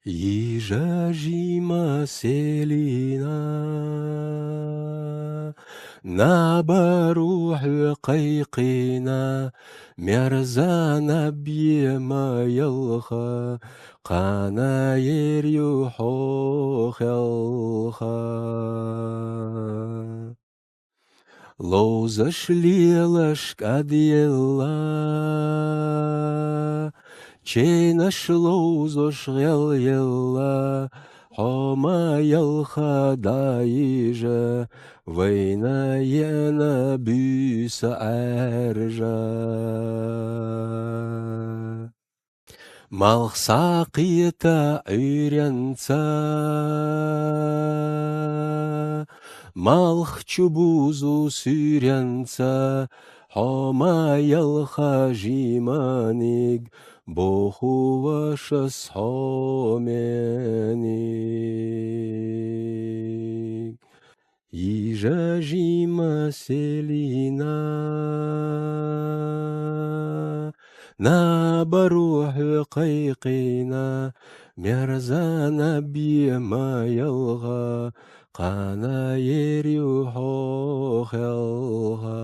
Ижажима селина, на барух қайқина, мерзана бьема ялха, қана ерю хохелха. Лозаш лелаш кадьелла, чейнаш лозош елла, хома ялха дайжа, вейна ена büsa аржа. Малсақита үйренца, малх чубузу сүйренца, хома ялха жиманик, бохувашас хоменик. Ижажима селина, на барух қайқина, мерзана бьема ялға, қана ерю хохелға.